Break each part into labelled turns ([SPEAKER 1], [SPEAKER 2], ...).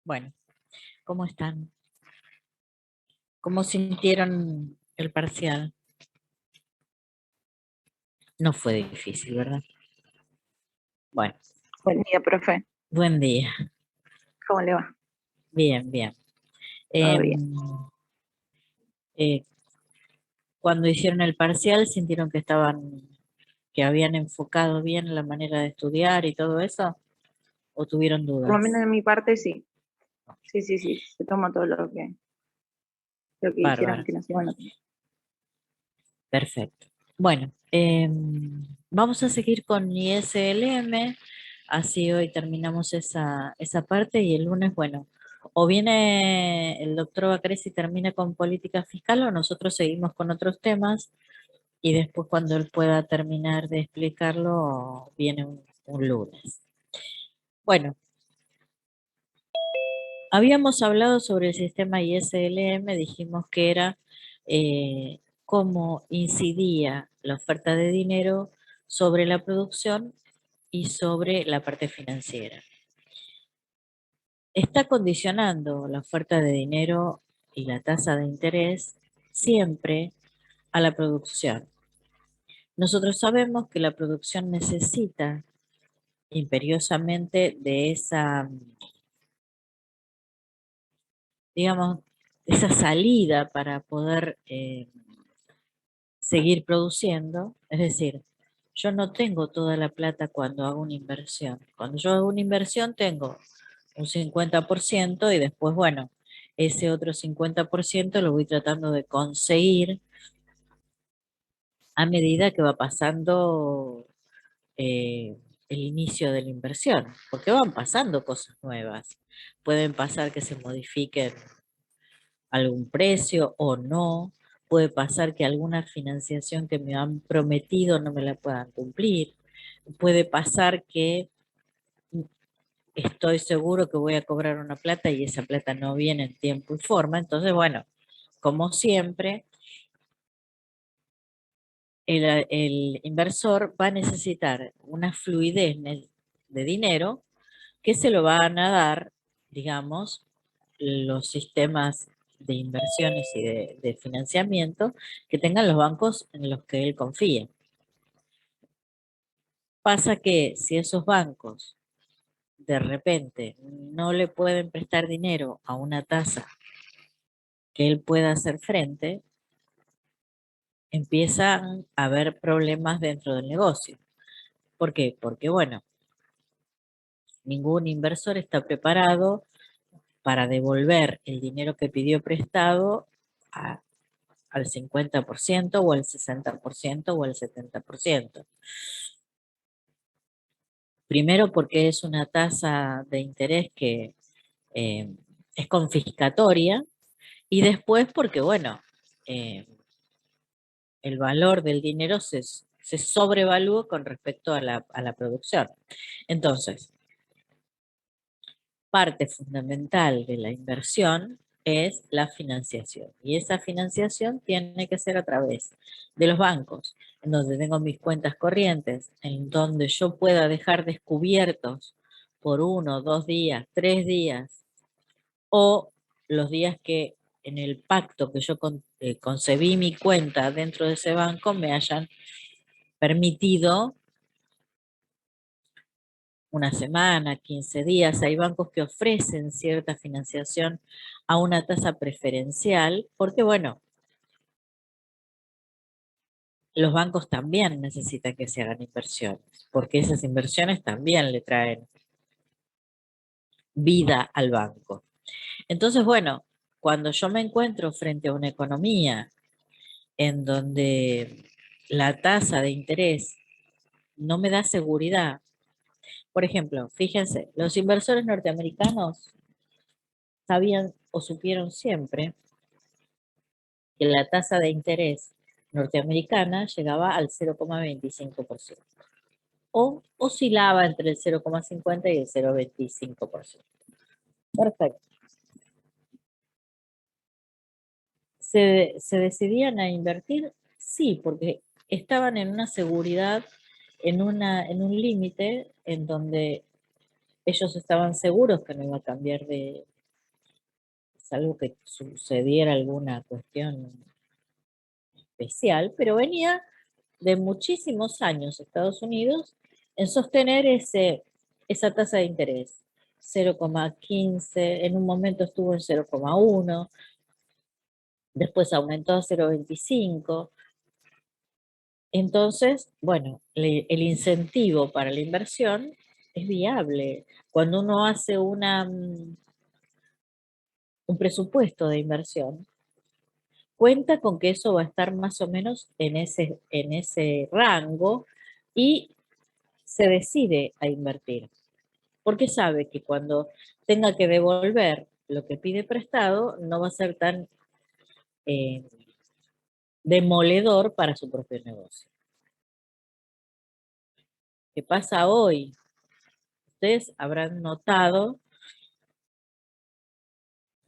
[SPEAKER 1] Bueno, ¿cómo están? ¿Cómo sintieron el parcial? No fue difícil, ¿verdad? Bueno,
[SPEAKER 2] Buen día, profe.
[SPEAKER 1] buen día.
[SPEAKER 2] ¿Cómo le va?
[SPEAKER 1] Bien, bien.
[SPEAKER 2] Todo
[SPEAKER 1] Em,
[SPEAKER 2] bien.
[SPEAKER 1] eh, Cuando hicieron el parcial, ¿sintieron que habían enfocado bien la manera de estudiar y todo eso? ¿O tuvieron
[SPEAKER 2] Por lo menos
[SPEAKER 1] dudas?
[SPEAKER 2] de mi parte, sí. Sí. Se toma todo lo que dijeron
[SPEAKER 1] Bárbaro,
[SPEAKER 2] que nos iban a tomar.
[SPEAKER 1] perfecto. Bueno, vamos a seguir con ISLM, así hoy terminamos esa parte y el lunes, bueno, o viene el doctor Bacrés y termina con política fiscal o nosotros seguimos con otros temas y después cuando él pueda terminar de explicarlo, viene un lunes. Bueno, habíamos hablado sobre el sistema ISLM, dijimos que era cómo incidía la oferta de dinero sobre la producción y sobre la parte financiera. Está condicionando la oferta de dinero y la tasa de interés siempre a la producción. Nosotros sabemos que la producción necesita imperiosamente de esa, digamos, esa salida para poder seguir produciendo. Es decir, yo no tengo toda la plata cuando hago una inversión. Cuando yo hago una inversión tengo un 50% y después, bueno, ese otro 50% lo voy tratando de conseguir a medida que va pasando eh, el inicio de la inversión, porque van pasando cosas nuevas. Pueden pasar que se modifiquen algún precio o no. Puede pasar que alguna financiación que me han prometido no me la puedan cumplir. Puede pasar que estoy seguro que voy a cobrar una plata y esa plata no viene en tiempo y forma. Entonces, bueno, como siempre, el inversor va a necesitar una fluidez de dinero que se lo van a dar, digamos, los sistemas de inversiones y de financiamiento que tengan los bancos en los que él confía. Pasa que si esos bancos de repente no le pueden prestar dinero a una tasa que él pueda hacer frente, empiezan a haber problemas dentro del negocio. ¿Por qué? Porque, bueno, ningún inversor está preparado para devolver el dinero que pidió prestado a- al 50% o al 60% o al 70%. Primero porque es una tasa de interés que eh, es confiscatoria y después porque, bueno, eh, el valor del dinero se sobrevalúa con respecto a la producción. Entonces, parte fundamental de la inversión es la financiación. Y esa financiación tiene que ser a través de los bancos, en donde tengo mis cuentas corrientes, en donde yo pueda dejar descubiertos por 1, 2 días, 3 días, o los días que en el pacto que yo concebí mi cuenta dentro de ese banco me hayan permitido una semana, 15 días. Hay bancos que ofrecen cierta financiación a una tasa preferencial, porque bueno, los bancos también necesitan que se hagan inversiones, porque esas inversiones también le traen vida al banco. Entonces, bueno, cuando yo me encuentro frente a una economía en donde la tasa de interés no me da seguridad, por ejemplo, fíjense, los inversores norteamericanos sabían o supieron siempre que la tasa de interés norteamericana llegaba al 0,25% o oscilaba entre el 0,50 y el 0,25%. Perfecto. ¿Se decidían a invertir? Sí, porque estaban en una seguridad, en un límite en donde ellos estaban seguros que no iba a cambiar salvo que sucediera alguna cuestión especial, pero venía de muchísimos años Estados Unidos en sostener esa tasa de interés. 0,15, en un momento estuvo en 0,1, después aumentó a 0,25. Entonces, bueno, el incentivo para la inversión es viable. Cuando uno hace un presupuesto de inversión, cuenta con que eso va a estar más o menos en ese rango y se decide a invertir, porque sabe que cuando tenga que devolver lo que pide prestado, no va a ser tan eh, demoledor para su propio negocio. ¿Qué pasa hoy? Ustedes habrán notado,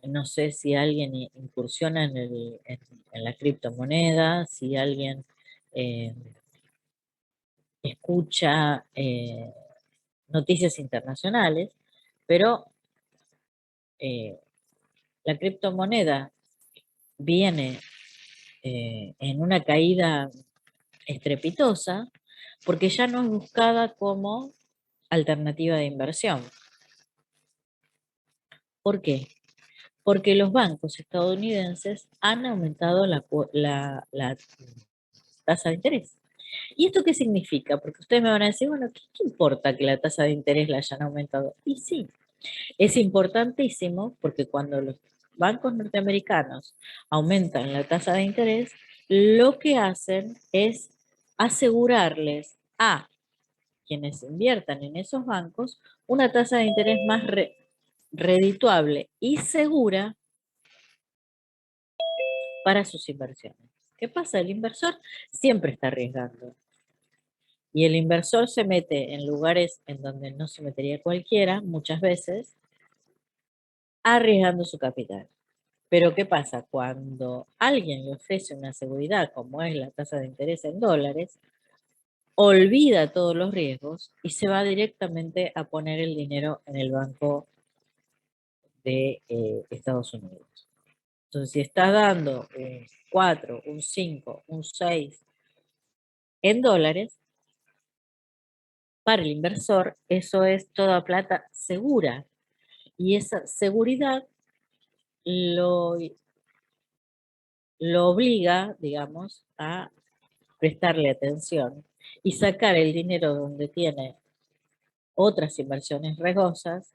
[SPEAKER 1] no sé si alguien incursiona en la criptomoneda, si alguien eh, escucha noticias internacionales, pero eh, la criptomoneda viene en una caída estrepitosa porque ya no es buscada como alternativa de inversión. ¿Por qué? Porque los bancos estadounidenses han aumentado la tasa de interés. ¿Y esto qué significa? Porque ustedes me van a decir, bueno, ¿qué importa que la tasa de interés la hayan aumentado? Y sí, es importantísimo porque cuando los bancos norteamericanos aumentan la tasa de interés, lo que hacen es asegurarles a quienes inviertan en esos bancos una tasa de interés más redituable y segura para sus inversiones. ¿Qué pasa? El inversor siempre está arriesgando. Y el inversor se mete en lugares en donde no se metería cualquiera, muchas veces, arriesgando su capital. Pero ¿qué pasa? Cuando alguien le ofrece una seguridad como es la tasa de interés en dólares, olvida todos los riesgos y se va directamente a poner el dinero en el banco de Estados Unidos. Entonces, si está dando un 4, un 5, un 6 en dólares, para el inversor eso es toda plata segura. Y esa seguridad lo, lo obliga, digamos, a prestarle atención y sacar el dinero donde tiene otras inversiones riesgosas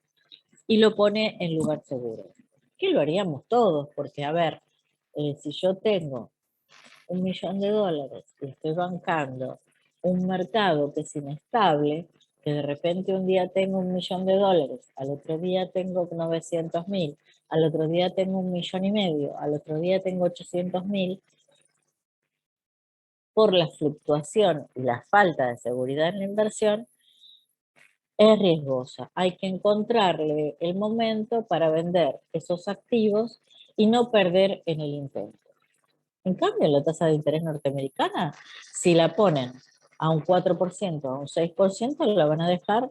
[SPEAKER 1] y lo pone en lugar seguro. Que lo haríamos todos, porque a ver, si yo tengo $1.000.000 y estoy bancando un mercado que es inestable, que de repente un día tengo $1.000.000, al otro día tengo 900.000, al otro día tengo 1.500.000, al otro día tengo 800.000, por la fluctuación y la falta de seguridad en la inversión, es riesgosa. Hay que encontrarle el momento para vender esos activos y no perder en el intento. En cambio, la tasa de interés norteamericana, si la ponen a un 4%, a un 6%, la van a dejar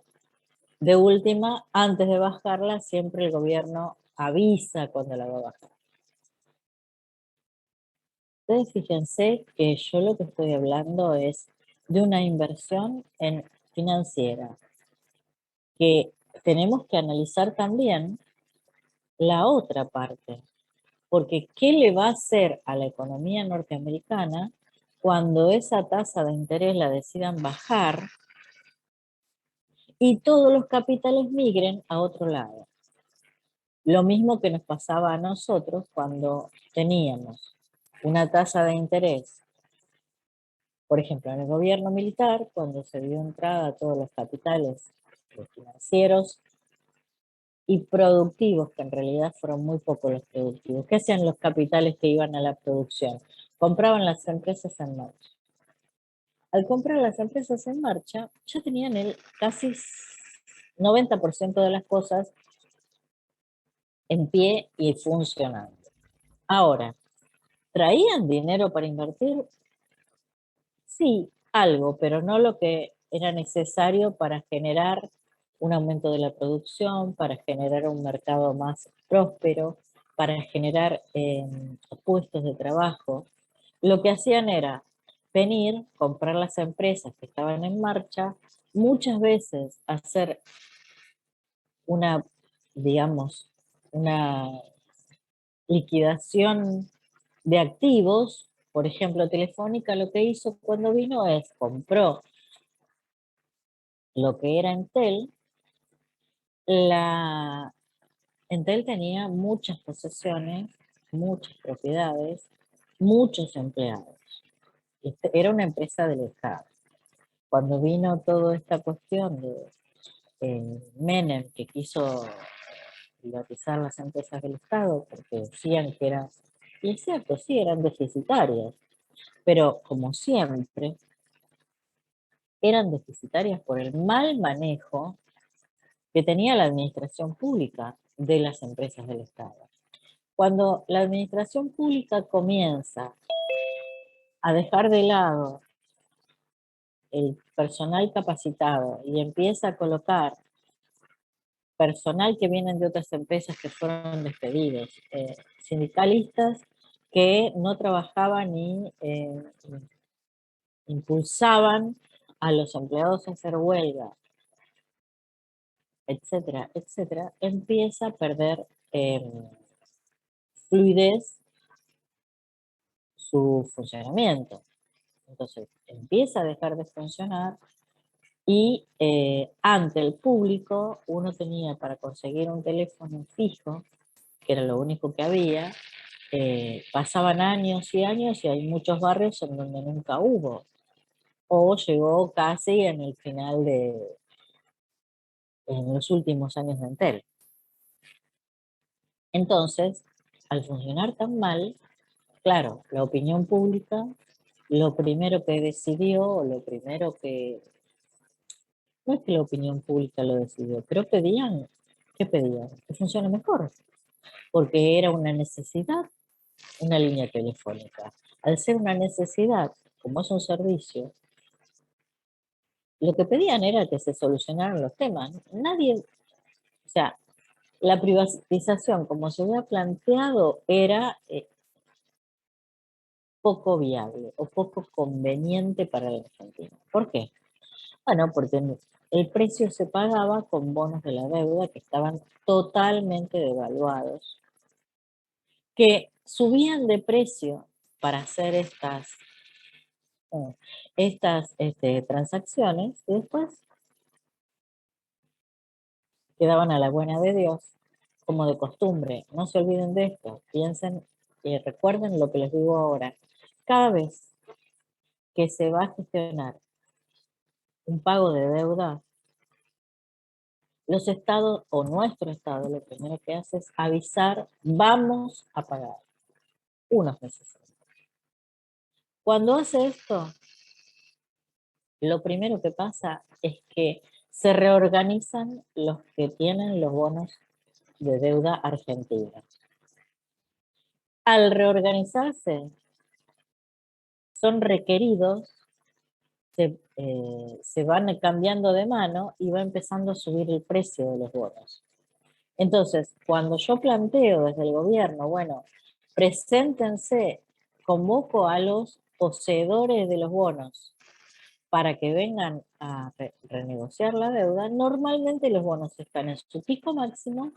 [SPEAKER 1] de última. Antes de bajarla, siempre el gobierno avisa cuando la va a bajar. Entonces, fíjense que yo lo que estoy hablando es de una inversión financiera, que tenemos que analizar también la otra parte, porque ¿qué le va a hacer a la economía norteamericana cuando esa tasa de interés la decidan bajar y todos los capitales migren a otro lado? Lo mismo que nos pasaba a nosotros cuando teníamos una tasa de interés, por ejemplo, en el gobierno militar, cuando se dio entrada a todos los capitales financieros y productivos, que en realidad fueron muy pocos los productivos. ¿Qué hacían los capitales que iban a la producción? Compraban las empresas en marcha. Al comprar las empresas en marcha, ya tenían el casi 90% de las cosas en pie y funcionando. Ahora, ¿traían dinero para invertir? Sí, algo, pero no lo que era necesario para generar un aumento de la producción, para generar un mercado más próspero, para generar puestos de trabajo, lo que hacían era venir, comprar las empresas que estaban en marcha, muchas veces hacer una, digamos, una liquidación de activos. Por ejemplo, Telefónica lo que hizo cuando vino es compró lo que era Entel. Entel tenía muchas posesiones, muchas propiedades, muchos empleados. Era una empresa del Estado. Cuando vino toda esta cuestión de Menem, que quiso privatizar las empresas del Estado, porque decían que eran, y es cierto, sí, eran deficitarias, pero como siempre, eran deficitarias por el mal manejo que tenía la administración pública de las empresas del Estado. Cuando la administración pública comienza a dejar de lado el personal capacitado y empieza a colocar personal que vienen de otras empresas que fueron despedidos, sindicalistas que no trabajaban ni impulsaban a los empleados a hacer huelga, etcétera, etcétera, empieza a perder fluidez su funcionamiento. Entonces empieza a dejar de funcionar y ante el público uno tenía para conseguir un teléfono fijo, que era lo único que había, pasaban años y años y hay muchos barrios en donde nunca hubo, o llegó casi en el final en los últimos años de Entel. Entonces, al funcionar tan mal, claro, la opinión pública, lo primero que decidió, o lo primero que, no es que la opinión pública lo decidió, pero pedían, ¿qué pedían? Que funcione mejor, porque era una necesidad, una línea telefónica. Al ser una necesidad, como es un servicio, lo que pedían era que se solucionaran los temas. Nadie, o sea, la privatización como se había planteado era poco viable o poco conveniente para la Argentina. ¿Por qué? Bueno, porque el precio se pagaba con bonos de la deuda que estaban totalmente devaluados, que subían de precio para hacer estas transacciones y después quedaban a la buena de Dios, como de costumbre. No se olviden de esto, piensen y recuerden lo que les digo ahora. Cada vez que se va a gestionar un pago de deuda, los estados o nuestro estado lo primero que hace es avisar, vamos a pagar unos meses. Cuando hace esto, lo primero que pasa es que se reorganizan los que tienen los bonos de deuda argentina. Al reorganizarse, son requeridos, se van cambiando de mano y va empezando a subir el precio de los bonos. Entonces, cuando yo planteo desde el gobierno, bueno, preséntense, convoco a los poseedores de los bonos para que vengan a renegociar la deuda, normalmente los bonos están en su pico máximo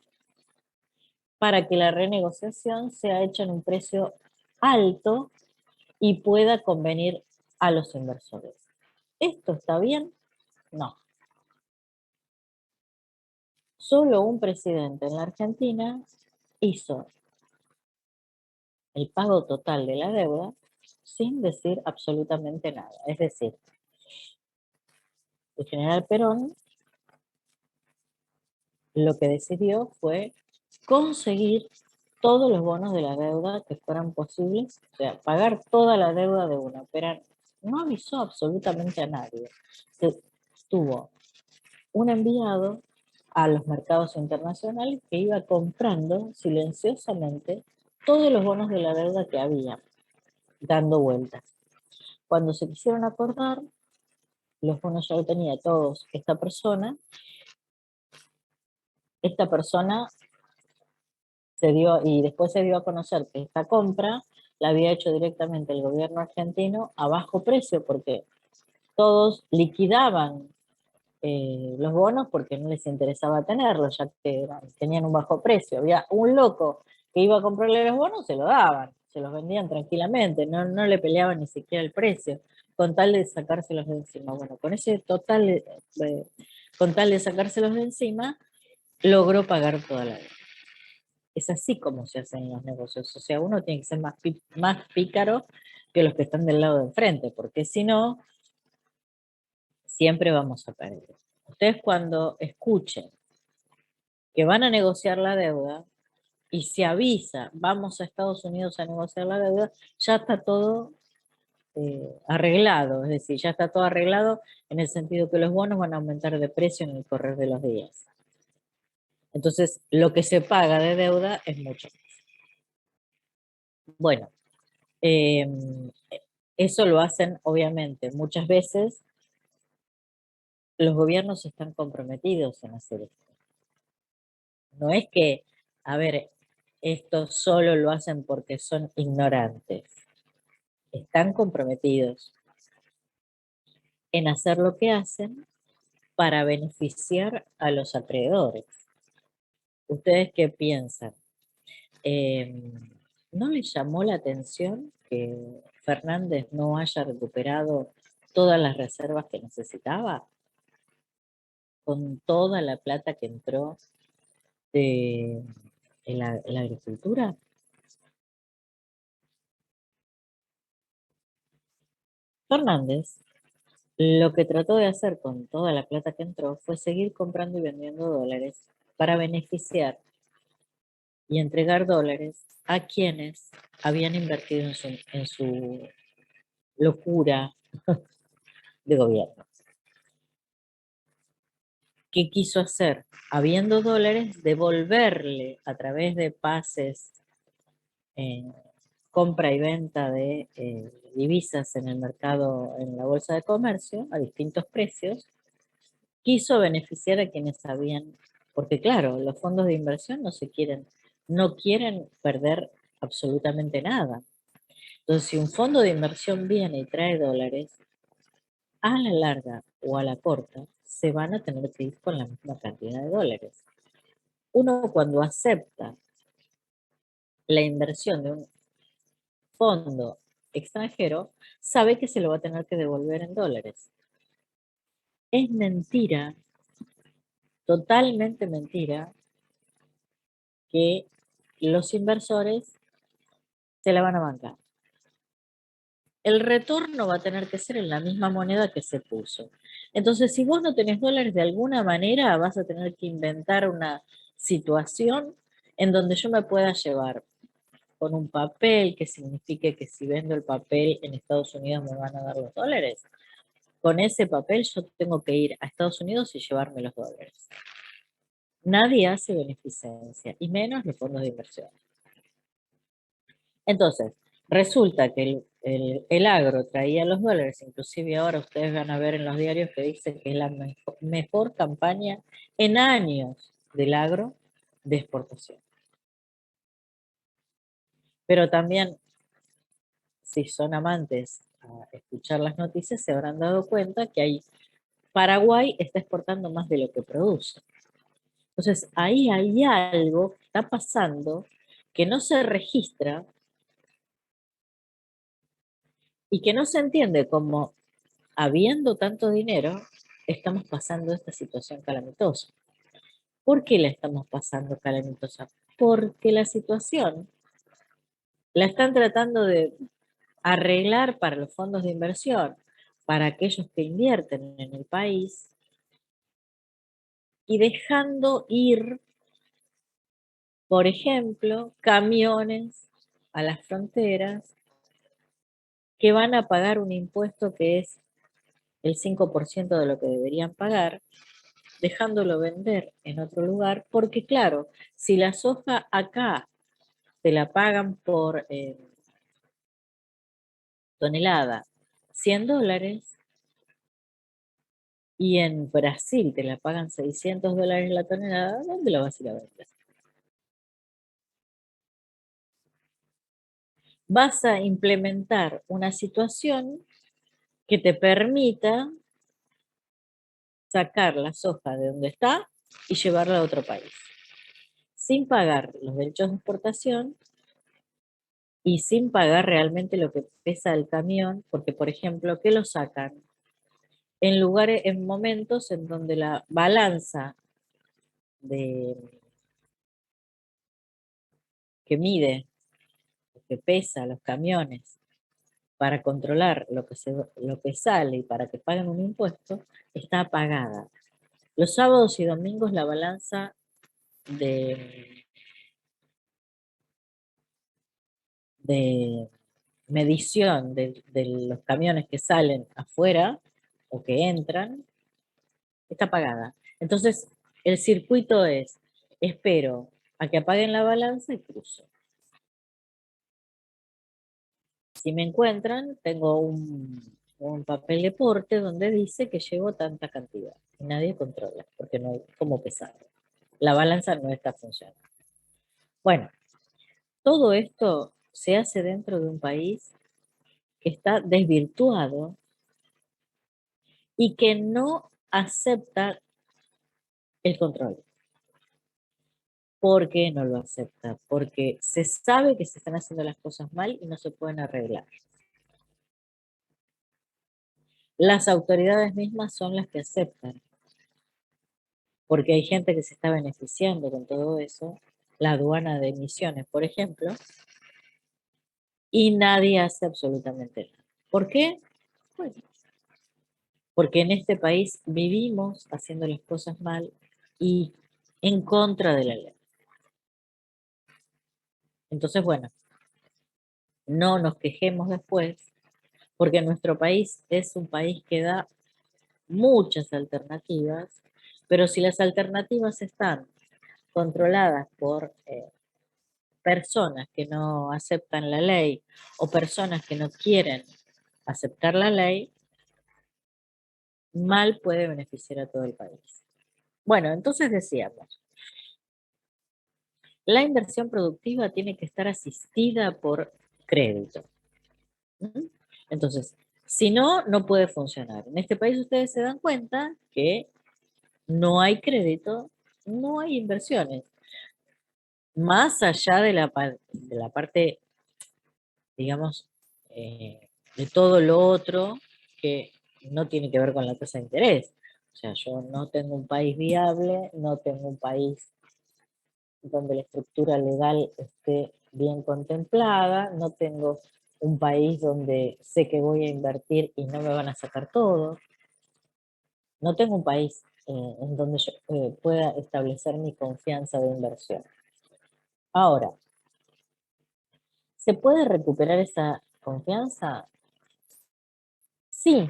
[SPEAKER 1] para que la renegociación sea hecha en un precio alto y pueda convenir a los inversores. ¿Esto está bien? No. Solo un presidente en la Argentina hizo el pago total de la deuda sin decir absolutamente nada. Es decir, el general Perón lo que decidió fue conseguir todos los bonos de la deuda que fueran posibles, o sea, pagar toda la deuda de una, pero no avisó absolutamente a nadie. Tuvo un enviado a los mercados internacionales que iba comprando silenciosamente todos los bonos de la deuda que había, dando vueltas. Cuando se quisieron acordar, los bonos ya lo tenía todos esta persona y después se dio a conocer que esta compra la había hecho directamente el gobierno argentino a bajo precio, porque todos liquidaban los bonos porque no les interesaba tenerlos, ya que tenían un bajo precio. Había un loco que iba a comprarle los bonos, se lo daban, se los vendían tranquilamente, no le peleaban ni siquiera el precio, con tal de sacárselos de encima. Bueno, con ese con tal de sacárselos de encima, logró pagar toda la deuda. Es así como se hacen los negocios. O sea, uno tiene que ser más pícaro que los que están del lado de enfrente, porque si no, siempre vamos a perder. Ustedes cuando escuchen que van a negociar la deuda y se avisa, vamos a Estados Unidos a negociar la deuda, ya está todo arreglado, es decir, ya está todo arreglado en el sentido que los bonos van a aumentar de precio en el correr de los días. Entonces, lo que se paga de deuda es mucho más. Bueno, eh, eso lo hacen, obviamente, muchas veces los gobiernos están comprometidos en hacer esto. No es que, a ver, esto solo lo hacen porque son ignorantes. Están comprometidos en hacer lo que hacen para beneficiar a los acreedores. ¿Ustedes qué piensan? ¿No les llamó la atención que Fernández no haya recuperado todas las reservas que necesitaba? Con toda la plata que entró en la agricultura. Fernández lo que trató de hacer con toda la plata que entró fue seguir comprando y vendiendo dólares para beneficiar y entregar dólares a quienes habían invertido en su locura de gobierno. ¿Qué quiso hacer? Habiendo dólares, devolverle a través de pases, compra y venta de divisas en el mercado, en la bolsa de comercio, a distintos precios, quiso beneficiar a quienes habían, porque claro, los fondos de inversión no quieren perder absolutamente nada. Entonces, si un fondo de inversión viene y trae dólares, a la larga o a la corta, se van a tener que ir con la misma cantidad de dólares. Uno cuando acepta la inversión de un fondo extranjero, sabe que se lo va a tener que devolver en dólares. Es mentira, totalmente mentira, que los inversores se la van a bancar. El retorno va a tener que ser en la misma moneda que se puso. Entonces, si vos no tenés dólares, de alguna manera vas a tener que inventar una situación en donde yo me pueda llevar con un papel que signifique que si vendo el papel en Estados Unidos me van a dar los dólares. Con ese papel yo tengo que ir a Estados Unidos y llevarme los dólares. Nadie hace beneficencia, y menos los fondos de inversión. Entonces, resulta que el agro traía los dólares, inclusive ahora ustedes van a ver en los diarios que dicen que es la mejor campaña en años del agro de exportación. Pero también, si son amantes a escuchar las noticias, se habrán dado cuenta que Paraguay está exportando más de lo que produce. Entonces, ahí hay algo que está pasando que no se registra y que no se entiende como, habiendo tanto dinero, estamos pasando esta situación calamitosa. ¿Por qué la estamos pasando calamitosa? Porque la situación la están tratando de arreglar para los fondos de inversión, para aquellos que invierten en el país, y dejando ir, por ejemplo, camiones a las fronteras que van a pagar un impuesto que es el 5% de lo que deberían pagar, dejándolo vender en otro lugar, porque claro, si la soja acá te la pagan por tonelada $100 y en Brasil te la pagan $600 la tonelada, ¿dónde lo vas a ir a vender? vas a implementar una situación que te permita sacar la soja de donde está y llevarla a otro país, sin pagar los derechos de exportación y sin pagar realmente lo que pesa el camión, porque por ejemplo, ¿qué lo sacan? En lugares, en momentos en donde la balanza de, que mide, que pesa los camiones para controlar lo que sale y para que paguen un impuesto, está apagada. Los sábados y domingos la balanza de, de medición de los camiones que salen afuera o que entran está apagada. Entonces, el circuito es, espero a que apaguen la balanza y cruzo. Si me encuentran, tengo un papel de porte donde dice que llevo tanta cantidad. Y nadie controla, porque no hay cómo pesar. La balanza no está funcionando. Bueno, todo esto se hace dentro de un país que está desvirtuado y que no acepta el control. ¿Por qué no lo acepta? Porque se sabe que se están haciendo las cosas mal y no se pueden arreglar. Las autoridades mismas son las que aceptan, porque hay gente que se está beneficiando con todo eso, la aduana de emisiones, por ejemplo, y nadie hace absolutamente nada. ¿Por qué? Bueno, porque en este país vivimos haciendo las cosas mal y en contra de la ley. Entonces, bueno, no nos quejemos después, porque nuestro país es un país que da muchas alternativas, pero si las alternativas están controladas por personas que no aceptan la ley o personas que no quieren aceptar la ley, mal puede beneficiar a todo el país. Bueno, entonces decíamos, la inversión productiva tiene que estar asistida por crédito. ¿Mm? Entonces, si no, no puede funcionar. En este país ustedes se dan cuenta que no hay crédito, no hay inversiones. Más allá de la parte, digamos, de todo lo otro que no tiene que ver con la tasa de interés. O sea, yo no tengo un país viable, no tengo un país donde la estructura legal esté bien contemplada, no tengo un país donde sé que voy a invertir y no me van a sacar todo, no tengo un país en donde yo pueda establecer mi confianza de inversión. Ahora, ¿se puede recuperar esa confianza? Sí,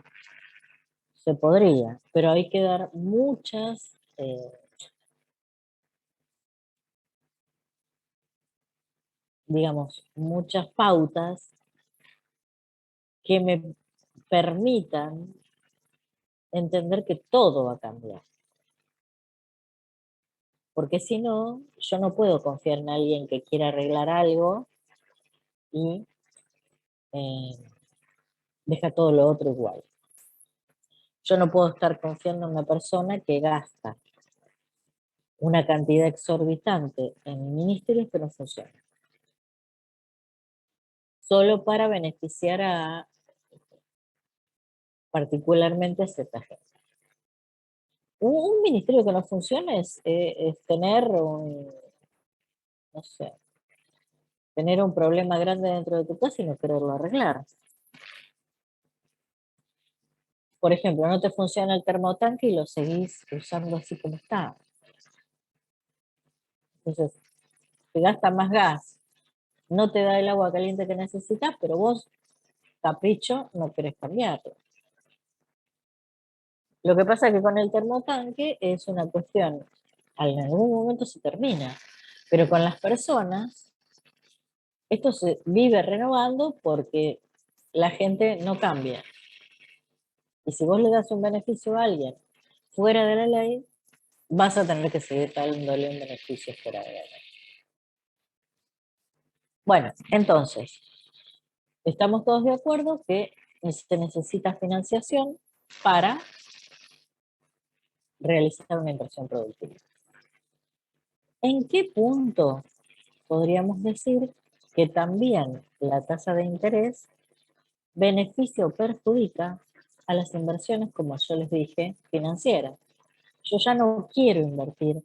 [SPEAKER 1] se podría, pero hay que dar muchas, digamos, muchas pautas que me permitan entender que todo va a cambiar. Porque si no, yo no puedo confiar en alguien que quiera arreglar algo y eh, deja todo lo otro igual. Yo no puedo estar confiando en una persona que gasta una cantidad exorbitante en ministerios que no funcionan, solo para beneficiar a particularmente a cierta gente. Un ministerio que no funciona es tener un, no sé, tener un problema grande dentro de tu casa y no quererlo arreglar. Por ejemplo, no te funciona el termotanque y lo seguís usando así como está. Entonces, te gasta más gas, no te da el agua caliente que necesitas, pero vos, capricho, no querés cambiarlo. Lo que pasa es que con el termotanque es una cuestión, en algún momento se termina, pero con las personas, esto se vive renovando porque la gente no cambia. Y si vos le das un beneficio a alguien fuera de la ley, vas a tener que seguir dándole un beneficio fuera de la ley. Bueno, entonces, Estamos todos de acuerdo que se necesita financiación para realizar una inversión productiva. ¿En qué punto podríamos decir que también la tasa de interés beneficia o perjudica a las inversiones, como yo les dije, financieras? Yo ya no quiero invertir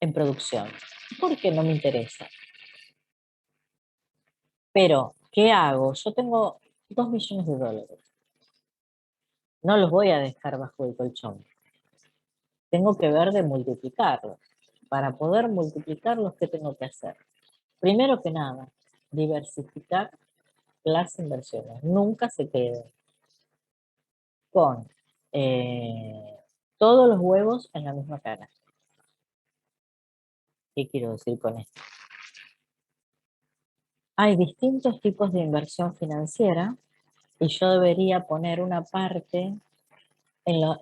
[SPEAKER 1] en producción porque no me interesa. Pero, ¿qué hago? Yo tengo 2 millones de dólares. No los voy a dejar bajo el colchón. Tengo que ver de multiplicarlos. Para poder multiplicarlos, ¿qué tengo que hacer? Primero que nada, diversificar las inversiones. Nunca se queden con todos los huevos en la misma canasta. ¿Qué quiero decir con esto? Hay distintos tipos de inversión financiera y yo debería poner una parte en lo,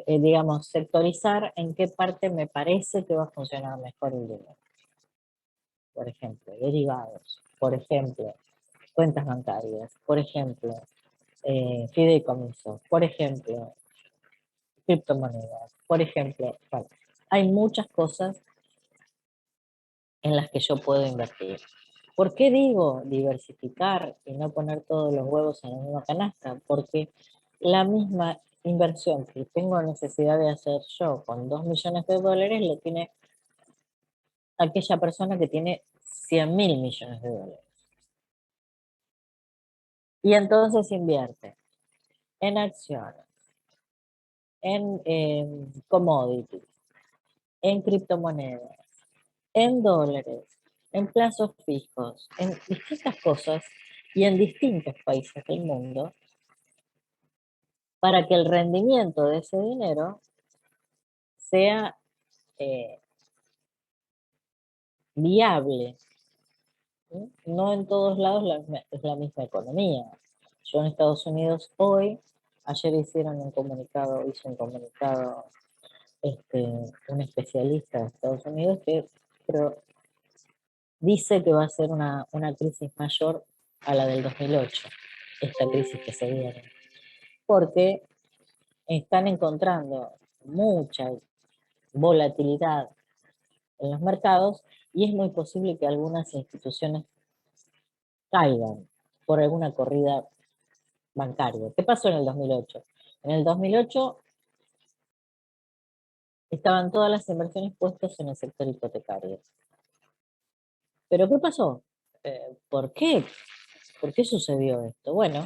[SPEAKER 1] digamos, sectorizar en qué parte me parece que va a funcionar mejor el dinero. Por ejemplo, derivados, por ejemplo, cuentas bancarias, por ejemplo, fideicomisos, por ejemplo, criptomonedas, por ejemplo, bueno, hay muchas cosas en las que yo puedo invertir. ¿Por qué digo diversificar y no poner todos los huevos en la misma canasta? Porque la misma inversión que tengo necesidad de hacer yo con 2 millones de dólares lo tiene aquella persona que tiene 100.000 millones de dólares. Y entonces invierte en acciones, en commodities, en criptomonedas, en dólares, en plazos fijos, en distintas cosas y en distintos países del mundo, para que el rendimiento de ese dinero sea eh, viable. ¿Sí? No en todos lados es la misma economía. Yo en Estados Unidos hoy, ayer hicieron un comunicado, hizo un comunicado un especialista de Estados Unidos que dice que va a ser una crisis mayor a la del 2008, esta crisis que se viene, porque están encontrando mucha volatilidad en los mercados y es muy posible que algunas instituciones caigan por alguna corrida bancaria. ¿Qué pasó en el 2008? En el 2008 estaban todas las inversiones puestas en el sector hipotecario. ¿Pero qué pasó? ¿Por qué? ¿Por qué sucedió esto? Bueno,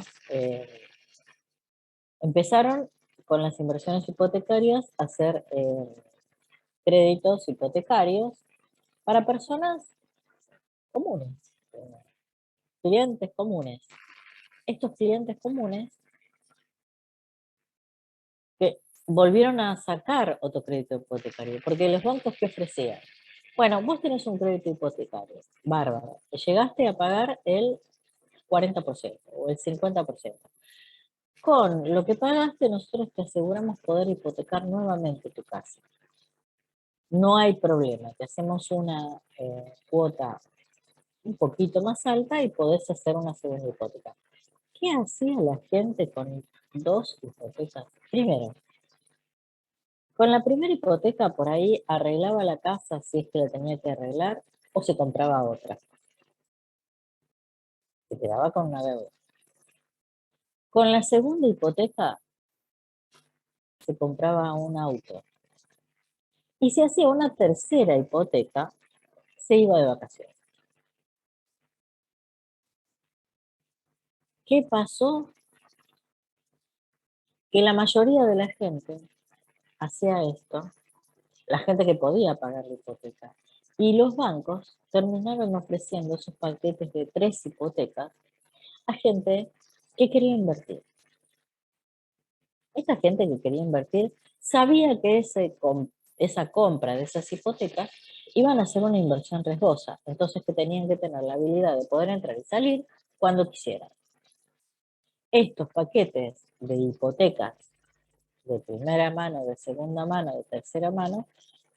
[SPEAKER 1] empezaron con las inversiones hipotecarias a hacer créditos hipotecarios para personas comunes, clientes comunes. Estos clientes comunes que volvieron a sacar otro crédito hipotecario, porque los bancos que ofrecían, bueno, vos tenés un crédito hipotecario, bárbaro, llegaste a pagar el 40% o el 50%. Con lo que pagaste, nosotros te aseguramos poder hipotecar nuevamente tu casa. No hay problema, te hacemos una cuota un poquito más alta y podés hacer una segunda hipoteca. ¿Qué hacía la gente con 2 hipotecas? Primero, con la primera hipoteca por ahí arreglaba la casa si es que la tenía que arreglar o se compraba otra. Se quedaba con una deuda. Con la segunda hipoteca se compraba un auto. Y si hacía una tercera hipoteca, se iba de vacaciones. ¿Qué pasó? Que la mayoría de la gente hacía esto, la gente que podía pagar la hipoteca, y los bancos terminaron ofreciendo esos paquetes de 3 hipotecas a gente que quería invertir. Esta gente que quería invertir sabía que esa compra de esas hipotecas iban a ser una inversión riesgosa, entonces que tenían que tener la habilidad de poder entrar y salir cuando quisieran. Estos paquetes de hipotecas de primera mano, de segunda mano, de tercera mano,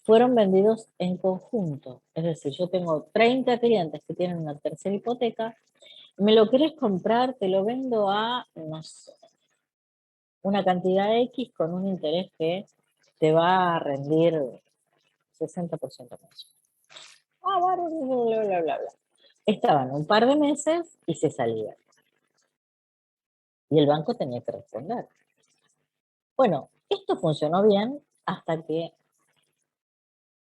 [SPEAKER 1] fueron vendidos en conjunto. Es decir, yo tengo 30 clientes que tienen una tercera hipoteca me lo querés comprar, te lo vendo a, no sé, una cantidad X con un interés que te va a rendir 60% más. Ah, bueno, bla, bla, bla, bla. Estaban un par de meses y se salían. Y el banco tenía que responder. Bueno, esto funcionó bien hasta que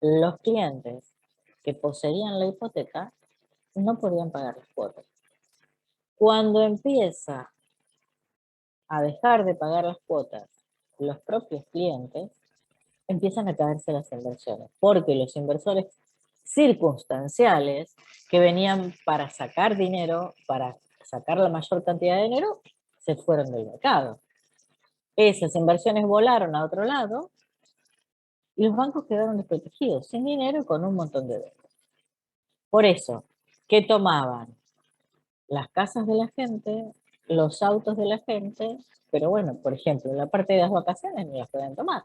[SPEAKER 1] los clientes que poseían la hipoteca no podían pagar las cuotas. Cuando empieza a dejar de pagar las cuotas los propios clientes, empiezan a caerse las inversiones, porque los inversores circunstanciales que venían para sacar dinero, para sacar la mayor cantidad de dinero, se fueron del mercado. Esas inversiones volaron a otro lado y los bancos quedaron desprotegidos, sin dinero y con un montón de deuda. Por eso, ¿qué tomaban? Las casas de la gente, los autos de la gente, pero bueno, por ejemplo, la parte de las vacaciones no las pueden tomar,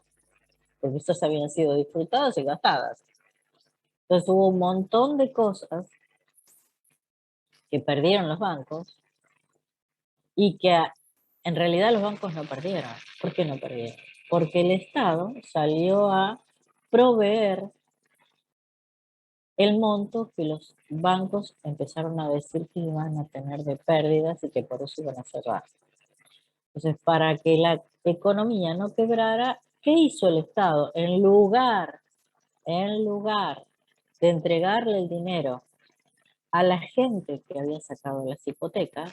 [SPEAKER 1] porque estas habían sido disfrutadas y gastadas. Entonces hubo un montón de cosas que perdieron los bancos y que en realidad los bancos no perdieron. ¿Por qué no perdieron? Porque el Estado salió a proveer el monto que los bancos empezaron a decir que iban a tener de pérdidas y que por eso iban a cerrar. Entonces, para que la economía no quebrara, ¿qué hizo el Estado? En lugar de entregarle el dinero a la gente que había sacado las hipotecas,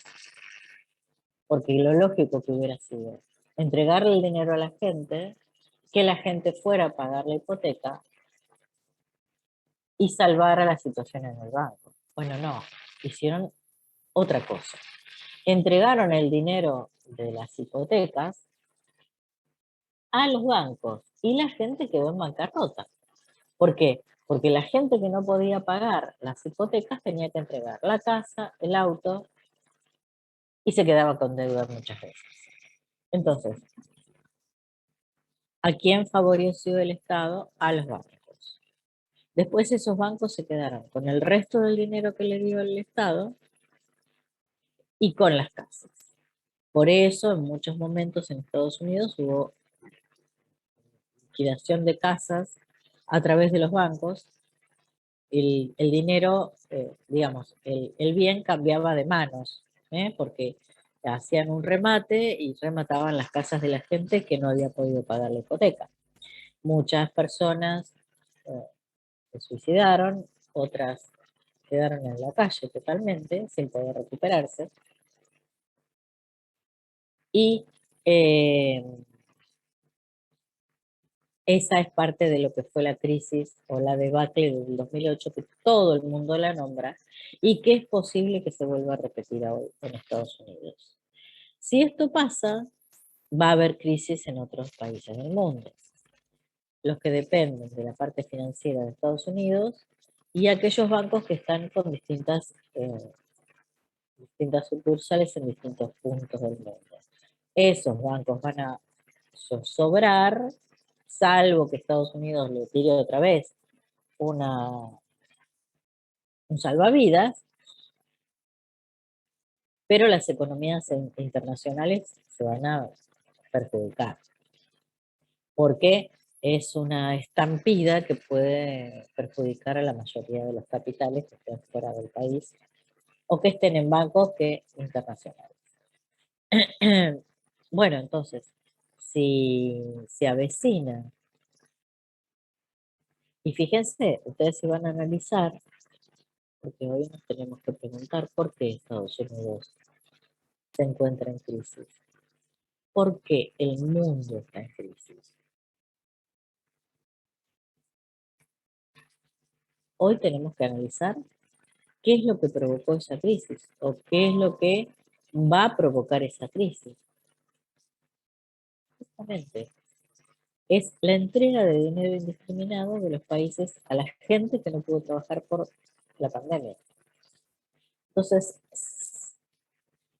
[SPEAKER 1] porque lo lógico que hubiera sido entregarle el dinero a la gente, que la gente fuera a pagar la hipoteca y salvar a la situación en el banco. Bueno, no, hicieron otra cosa. Entregaron el dinero de las hipotecas a los bancos y la gente quedó en bancarrota. ¿Por qué? Porque la gente que no podía pagar las hipotecas tenía que entregar la casa, el auto y se quedaba con deuda muchas veces. Entonces, ¿a quién favoreció el Estado? A los bancos. Después esos bancos se quedaron con el resto del dinero que le dio el Estado y con las casas. Por eso, en muchos momentos en Estados Unidos hubo liquidación de casas a través de los bancos. El dinero, digamos, el bien cambiaba de manos, porque hacían un remate y remataban las casas de la gente que no había podido pagar la hipoteca. Muchas personas eh, se suicidaron, otras quedaron en la calle totalmente, sin poder recuperarse. Y eh, esa es parte de lo que fue la crisis o la debacle del 2008, que todo el mundo la nombra, y que es posible que se vuelva a repetir hoy en Estados Unidos. Si esto pasa, va a haber crisis en otros países del mundo, los que dependen de la parte financiera de Estados Unidos y aquellos bancos que están con distintas sucursales en distintos puntos del mundo. Esos bancos van a zozobrar, salvo que Estados Unidos le tire otra vez un salvavidas, pero las economías internacionales se van a perjudicar, porque es una estampida que puede perjudicar a la mayoría de los capitales que estén fuera del país o que estén en bancos que internacionales. Bueno, entonces, si se avecina, y fíjense, ustedes se van a analizar, porque hoy nos tenemos que preguntar por qué Estados Unidos se encuentra en crisis, por qué el mundo está en crisis. Hoy tenemos que analizar qué es lo que provocó esa crisis o qué es lo que va a provocar esa crisis. Justamente es la entrega de dinero indiscriminado de los países a la gente que no pudo trabajar por la pandemia. Entonces,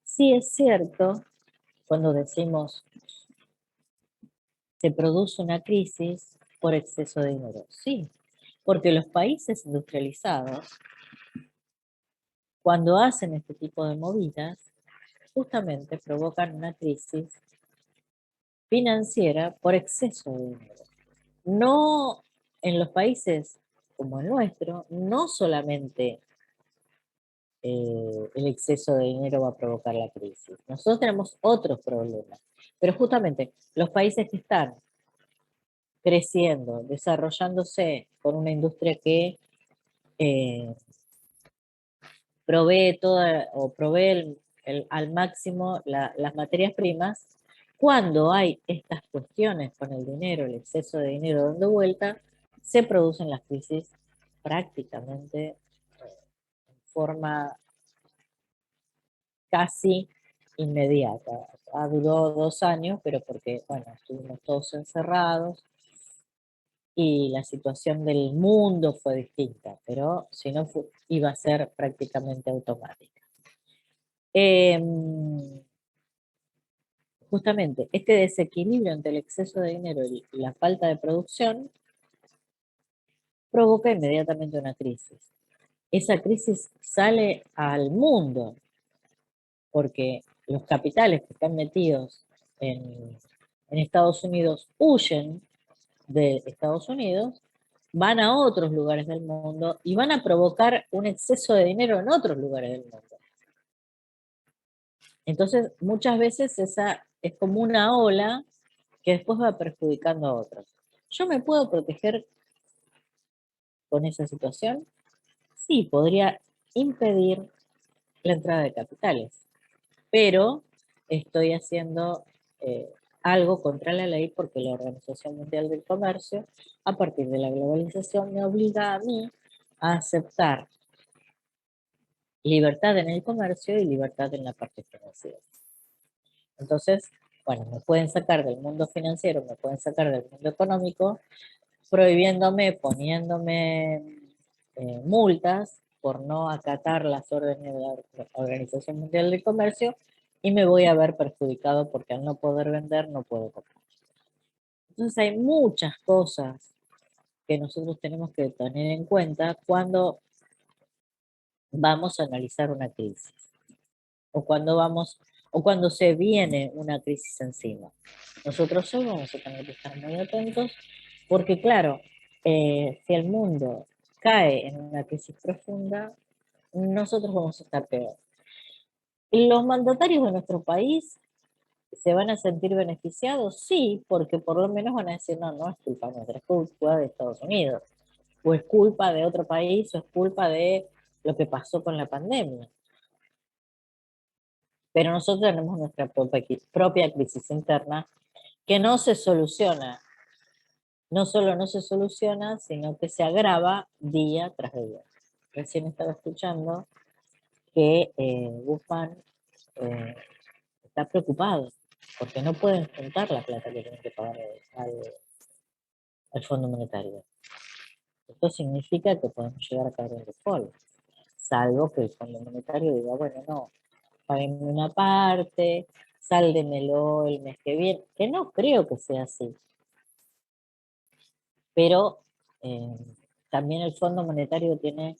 [SPEAKER 1] sí es cierto cuando decimos se produce una crisis por exceso de dinero. Sí, porque los países industrializados Cuando hacen este tipo de movidas, justamente provocan una crisis financiera por exceso de dinero. No en los países como el nuestro, no solamente el exceso de dinero va a provocar la crisis. Nosotros tenemos otros problemas, pero justamente los países que están creciendo, desarrollándose con una industria que eh, provee toda o provee al máximo las materias primas, cuando hay estas cuestiones con el dinero, el exceso de dinero dando vuelta, se producen las crisis prácticamente en forma casi inmediata. Duró 2 años, pero porque, bueno, estuvimos todos encerrados y la situación del mundo fue distinta, pero si no iba a ser prácticamente automática. Eh, Justamente este desequilibrio entre el exceso de dinero y la falta de producción provoca inmediatamente una crisis. Esa crisis sale al mundo porque los capitales que están metidos en Estados Unidos huyen de Estados Unidos, van a otros lugares del mundo y van a provocar un exceso de dinero en otros lugares del mundo. Entonces, muchas veces esa es como una ola que después va perjudicando a otros. ¿Yo me puedo proteger con esa situación? Sí, podría impedir la entrada de capitales, pero estoy haciendo algo contra la ley porque la Organización Mundial del Comercio, a partir de la globalización, me obliga a mí a aceptar libertad en el comercio y libertad en la parte financiera. Entonces, bueno, me pueden sacar del mundo financiero, me pueden sacar del mundo económico, prohibiéndome, poniéndome multas por no acatar las órdenes de la Organización Mundial del Comercio y me voy a ver perjudicado porque al no poder vender no puedo comprar. Entonces hay muchas cosas que nosotros tenemos que tener en cuenta cuando vamos a analizar una crisis o cuando vamos o cuando se viene una crisis encima. Nosotros hoy vamos a tener que estar muy atentos porque claro, si el mundo cae en una crisis profunda, nosotros vamos a estar peor. ¿Y los mandatarios de nuestro país se van a sentir beneficiados? Sí, porque por lo menos van a decir, no, no es culpa nuestra, es culpa de Estados Unidos, o es culpa de otro país, o es culpa de lo que pasó con la pandemia. Pero nosotros tenemos nuestra propia crisis interna que no se soluciona, no solo no se soluciona, sino que se agrava día tras día. Recién estaba escuchando que Guzmán está preocupado porque no pueden juntar la plata que tienen que pagar al Fondo Monetario. Esto significa que podemos llegar a caer en default, salvo que el Fondo Monetario diga, bueno, no, páguenme una parte, sáldemelo el mes que viene, que no creo que sea así. Pero también el Fondo Monetario tiene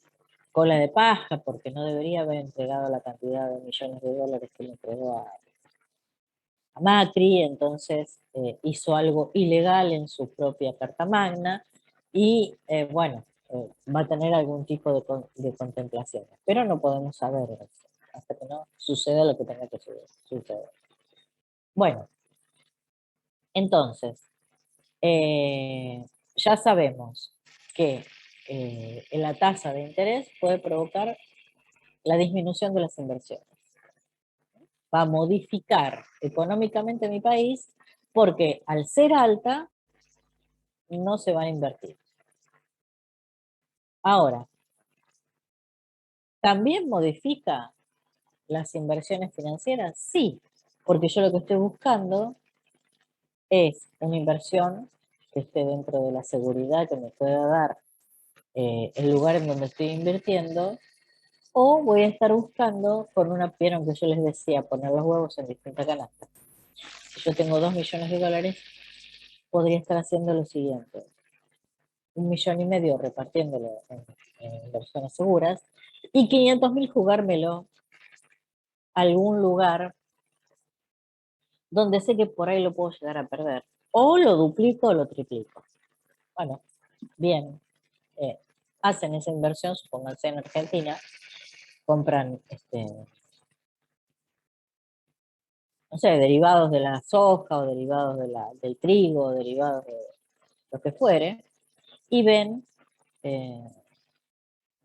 [SPEAKER 1] cola de paja porque no debería haber entregado la cantidad de millones de dólares que le entregó a Macri, entonces hizo algo ilegal en su propia Carta Magna y bueno, va a tener algún tipo de contemplación, pero no podemos saber eso, hasta que no suceda lo que tenga que suceder. Bueno, entonces, ya sabemos que la tasa de interés puede provocar la disminución de las inversiones. Va a modificar económicamente mi país porque al ser alta no se van a invertir. Ahora, ¿también modifica las inversiones financieras? Sí, porque yo lo que estoy buscando es una inversión que esté dentro de la seguridad que me pueda dar el lugar en donde estoy invirtiendo, o voy a estar buscando con una, vieron que yo les decía, poner los huevos en distintas canastas. Si yo tengo 2 millones de dólares, podría estar haciendo lo siguiente. 1,5 millones repartiéndolo en inversiones seguras, y 500.000 jugármelo a algún lugar donde sé que por ahí lo puedo llegar a perder. O lo duplico o lo triplico. Bueno, bien. Hacen esa inversión, supónganse en Argentina, compran, no sé, derivados de la soja o derivados del trigo, o derivados de lo que fuere, y ven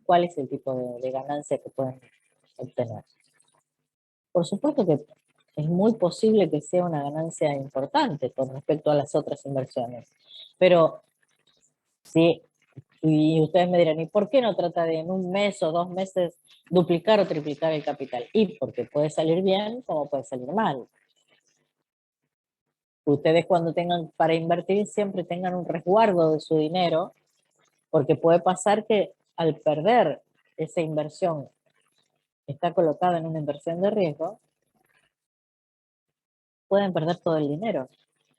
[SPEAKER 1] cuál es el tipo de ganancia que pueden obtener. Por supuesto que es muy posible que sea una ganancia importante con respecto a las otras inversiones, pero sí, y ustedes me dirán, ¿y por qué no trata de en un mes o 2 meses duplicar o triplicar el capital? Y porque puede salir bien como puede salir mal. Ustedes cuando tengan para invertir siempre tengan un resguardo de su dinero, porque puede pasar que al perder esa inversión está colocada en una inversión de riesgo, pueden perder todo el dinero,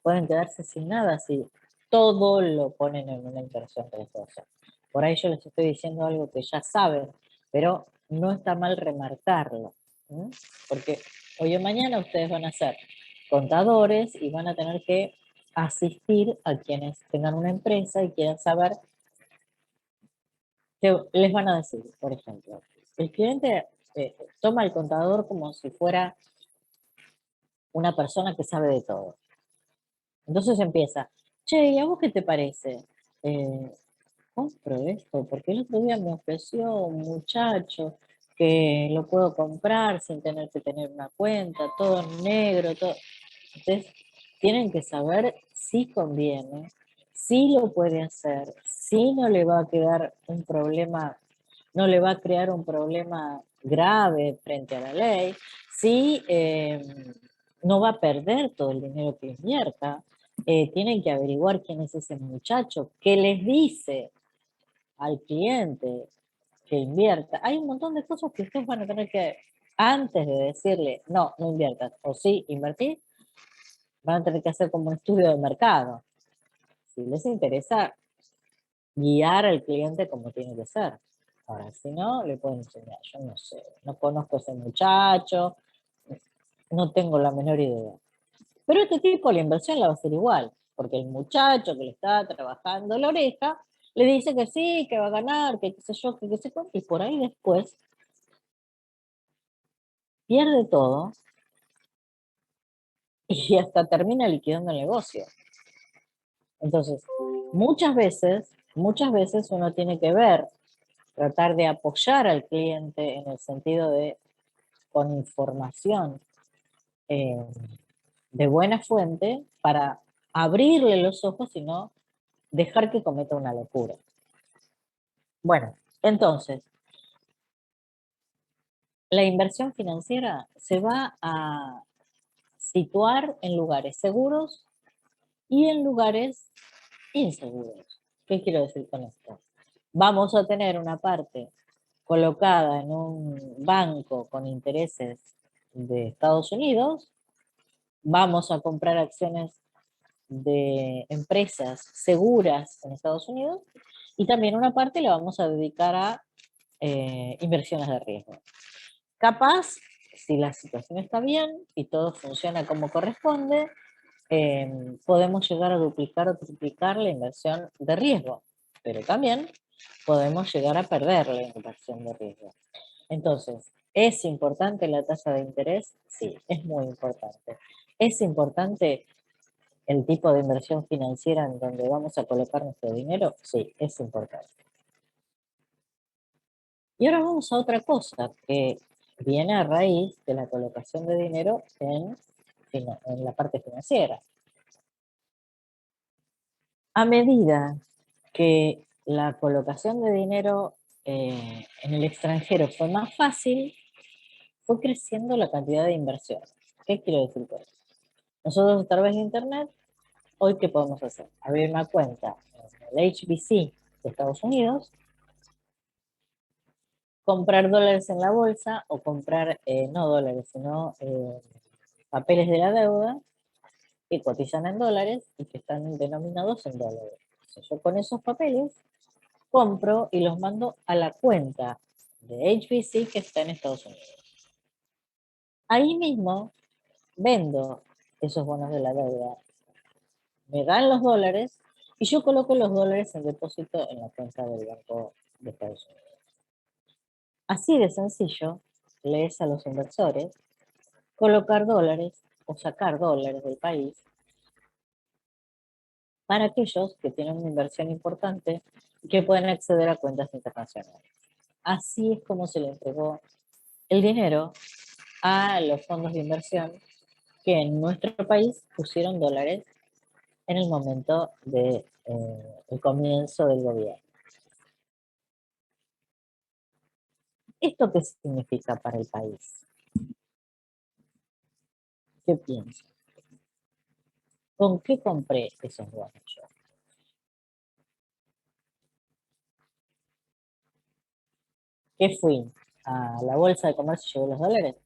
[SPEAKER 1] pueden quedarse sin nada si todo lo ponen en una inversión riesgosa. Por ahí yo les estoy diciendo algo que ya saben, pero no está mal remarcarlo, ¿sí? Porque hoy o mañana ustedes van a ser contadores y van a tener que asistir a quienes tengan una empresa y quieran saber qué les van a decir. Por ejemplo, el cliente toma al contador como si fuera una persona que sabe de todo. Entonces empieza, che, ¿y a vos qué te parece? Eh, Compro esto, porque el otro día me ofreció un muchacho que lo puedo comprar sin tener que tener una cuenta, todo en negro, todo. Entonces, tienen que saber si conviene, si lo puede hacer, si no le va a quedar un problema, no le va a crear un problema grave frente a la ley, si no va a perder todo el dinero que invierta. Tienen que averiguar quién es ese muchacho, qué les dice al cliente que invierta. Hay un montón de cosas que ustedes van a tener que, antes de decirle, no, no inviertas, o sí, invertir, van a tener que hacer como un estudio de mercado. Si les interesa, guiar al cliente como tiene que ser. Ahora, si no, le pueden enseñar, yo no sé, no conozco a ese muchacho, no tengo la menor idea. Pero este tipo la inversión la va a hacer igual, porque el muchacho que le está trabajando la oreja le dice que sí, que va a ganar, que qué sé yo, que qué sé cuánto, y por ahí después pierde todo y hasta termina liquidando el negocio. Entonces, muchas veces uno tiene que ver, tratar de apoyar al cliente en el sentido de, con información eh, de buena fuente, para abrirle los ojos y no dejar que cometa una locura. Bueno, entonces, la inversión financiera se va a situar en lugares seguros y en lugares inseguros. ¿Qué quiero decir con esto? Vamos a tener una parte colocada en un banco con intereses de Estados Unidos, vamos a comprar acciones de empresas seguras en Estados Unidos y también una parte la vamos a dedicar a inversiones de riesgo. Capaz, si la situación está bien y todo funciona como corresponde, podemos llegar a duplicar o triplicar la inversión de riesgo, pero también podemos llegar a perder la inversión de riesgo. Entonces, ¿es importante la tasa de interés? Sí, es muy importante. ¿Es importante el tipo de inversión financiera en donde vamos a colocar nuestro dinero? Sí, es importante. Y ahora vamos a otra cosa que viene a raíz de la colocación de dinero en la parte financiera. A medida que la colocación de dinero en el extranjero fue más fácil, fue creciendo la cantidad de inversión. ¿Qué quiero decir con eso? Nosotros a través de Internet, hoy ¿qué podemos hacer? Abrir una cuenta en el HBC de Estados Unidos, comprar dólares en la bolsa o comprar, no dólares, sino papeles de la deuda que cotizan en dólares y que están denominados en dólares. Entonces, yo con esos papeles compro y los mando a la cuenta de HBC que está en Estados Unidos. Ahí mismo vendo esos bonos de la deuda, me dan los dólares y yo coloco los dólares en depósito en la cuenta del Banco de Estados Unidos. Así de sencillo, le es a los inversores colocar dólares o sacar dólares del país para aquellos que tienen una inversión importante y que pueden acceder a cuentas internacionales. Así es como se le entregó el dinero a los fondos de inversión que en nuestro país pusieron dólares en el momento del comienzo del gobierno. ¿Esto qué significa para el país? ¿Qué pienso? ¿Con qué compré esos bonos yo? ¿Qué fui? ¿A la bolsa de comercio y llevé los dólares?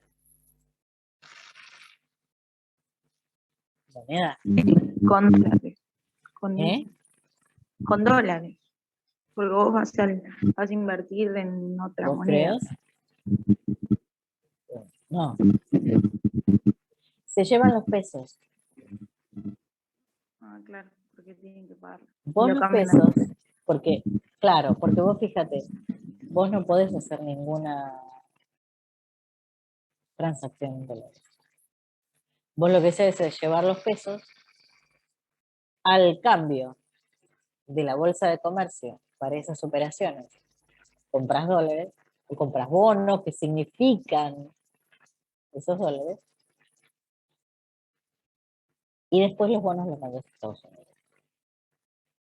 [SPEAKER 1] ¿Moneda?
[SPEAKER 2] Con dólares.
[SPEAKER 1] ¿Eh?
[SPEAKER 2] Con dólares. Porque vos vas a invertir en otra
[SPEAKER 1] ¿Vos
[SPEAKER 2] moneda.
[SPEAKER 1] crees? No. Se llevan los pesos.
[SPEAKER 2] Ah, claro, porque tienen que pagar.
[SPEAKER 1] Vos
[SPEAKER 2] Lo
[SPEAKER 1] los
[SPEAKER 2] cambian.
[SPEAKER 1] pesos, porque, claro, porque vos fíjate, vos no podés hacer ninguna transacción en dólares. Vos lo que haces es llevar los pesos al cambio de la bolsa de comercio para esas operaciones. Compras dólares o compras bonos que significan esos dólares y después los bonos los mandas a Estados Unidos.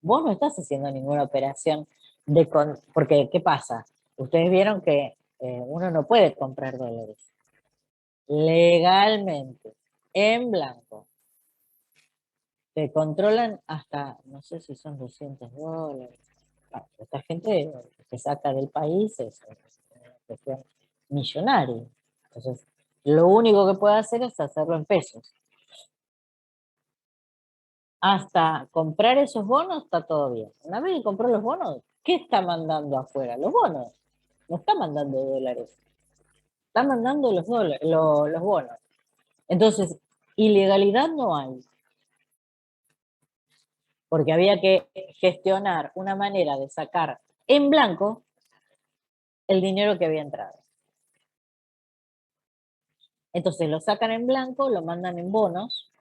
[SPEAKER 1] Vos no estás haciendo ninguna operación porque ¿qué pasa? Ustedes vieron que uno no puede comprar dólares legalmente, en blanco. Te controlan hasta, no sé si son $200. Bueno, esta gente que saca del país es una cuestión millonaria. Entonces, lo único que puede hacer es hacerlo en pesos. Hasta comprar esos bonos está todo bien. Una vez que compró los bonos, ¿qué está mandando afuera? Los bonos. No está mandando dólares. Está mandando los bonos. Entonces, ilegalidad no hay. Porque había que gestionar una manera de sacar en blanco el dinero que había entrado. Entonces lo sacan en blanco, lo mandan en bonos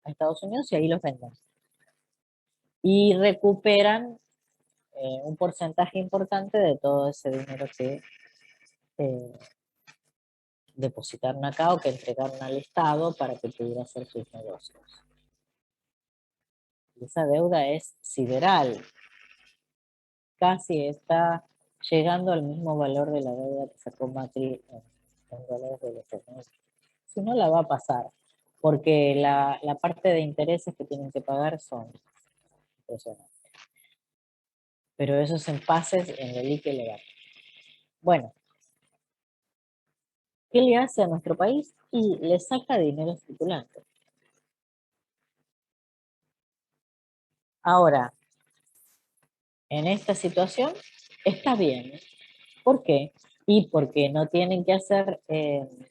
[SPEAKER 1] a Estados Unidos y ahí los venden. Y recuperan un porcentaje importante de todo ese dinero que eh, depositaron acá o que entregaron al Estado para que pudiera hacer sus negocios. Y esa deuda es sideral. Casi está llegando al mismo valor de la deuda que sacó Macri en dólares de los Unidos. Si no, la va a pasar, porque la parte de intereses que tienen que pagar son impresionantes. Pero esos empases en el ICE legal. Bueno, ¿qué le hace a nuestro país? Y le saca dinero circulante. Ahora, en esta situación está bien. ¿Por qué? Y porque no tienen que hacer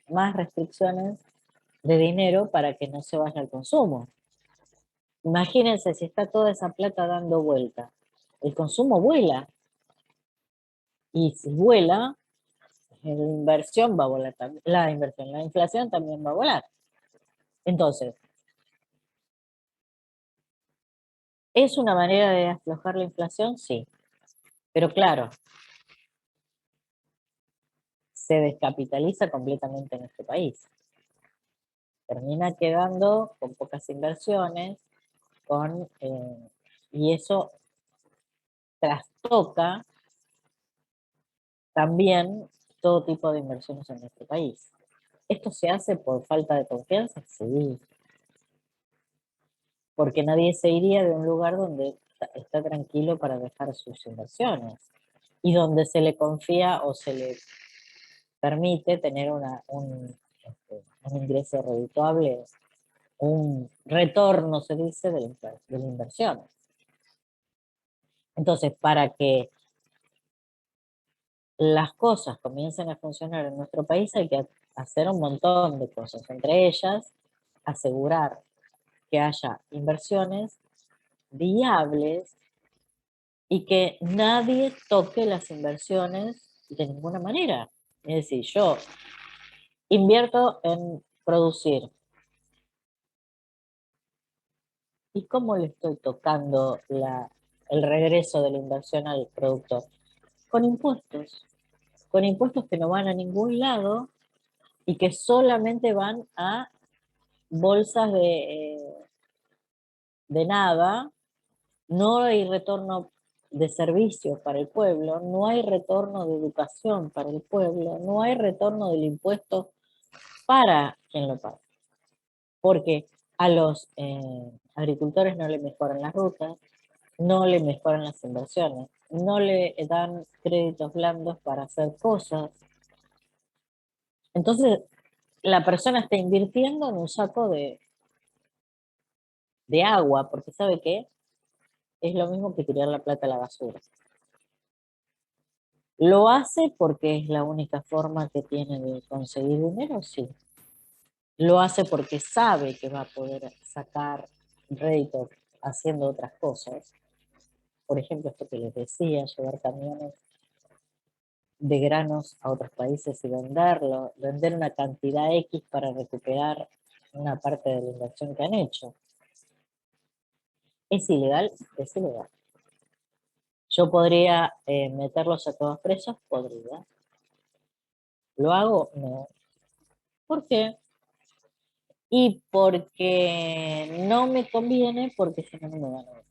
[SPEAKER 1] más restricciones de dinero para que no se vaya al consumo. Imagínense si está toda esa plata dando vuelta. El consumo vuela. Y si vuela, la inversión va a volar también. La inflación también va a volar. Entonces, ¿es una manera de aflojar la inflación? Sí. Pero claro, se descapitaliza completamente nuestro país. Termina quedando con pocas inversiones, y eso trastoca también todo tipo de inversiones en nuestro país. ¿Esto se hace por falta de confianza? Sí. Porque nadie se iría de un lugar donde está tranquilo para dejar sus inversiones y donde se le confía o se le permite tener un ingreso redituable, un retorno, se dice, de la inversión. Entonces, para que las cosas comiencen a funcionar en nuestro país hay que hacer un montón de cosas, entre ellas asegurar que haya inversiones viables y que nadie toque las inversiones de ninguna manera. Es decir, yo invierto en producir. ¿Y cómo le estoy tocando el regreso de la inversión al productor? Con impuestos que no van a ningún lado y que solamente van a bolsas de nada. No hay retorno de servicios para el pueblo, no hay retorno de educación para el pueblo, no hay retorno del impuesto para quien lo paga. Porque a los agricultores no le mejoran las rutas, no le mejoran las inversiones, no le dan créditos blandos para hacer cosas. Entonces, la persona está invirtiendo en un saco de agua, porque ¿sabe qué? Es lo mismo que tirar la plata a la basura. ¿Lo hace porque es la única forma que tiene de conseguir dinero? Sí. ¿Lo hace porque sabe que va a poder sacar réditos haciendo otras cosas? Por ejemplo, esto que les decía, llevar camiones de granos a otros países y venderlo, vender una cantidad X para recuperar una parte de la inversión que han hecho. ¿Es ilegal? Es ilegal. ¿Yo podría meterlos a todos presos? Podría. ¿Lo hago? No. ¿Por qué? Y porque no me conviene, porque si no, no me van a votar.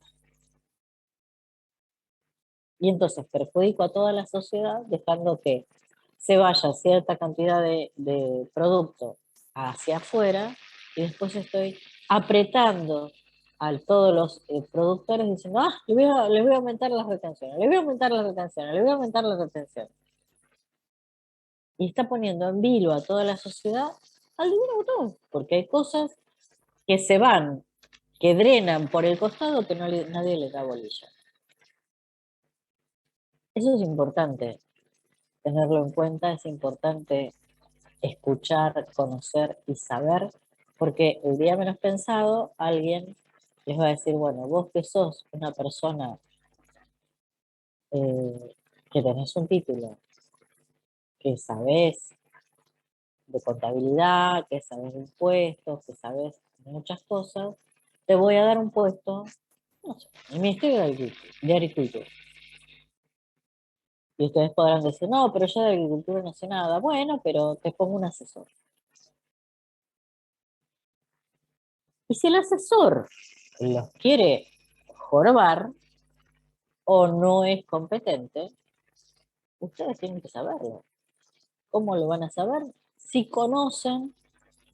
[SPEAKER 1] Y entonces perjudico a toda la sociedad dejando que se vaya cierta cantidad de producto hacia afuera y después estoy apretando a todos los productores diciendo, ah, les voy a aumentar las retenciones, les voy a aumentar las retenciones, les voy a aumentar las retenciones. Y está poniendo en vilo a toda la sociedad al divino botón, porque hay cosas que se van, que drenan por el costado que nadie le da bolilla. Eso es importante tenerlo en cuenta, es importante escuchar, conocer y saber, porque el día menos pensado alguien les va a decir, bueno, vos que sos una persona que tenés un título, que sabés de contabilidad, que sabés de impuestos, que sabés muchas cosas, te voy a dar un puesto, no sé, en el Ministerio de Agricultura. Y ustedes podrán decir, no, pero yo de agricultura no sé nada. Bueno, pero te pongo un asesor. Y si el asesor los quiere jorobar o no es competente, ustedes tienen que saberlo. ¿Cómo lo van a saber? Si conocen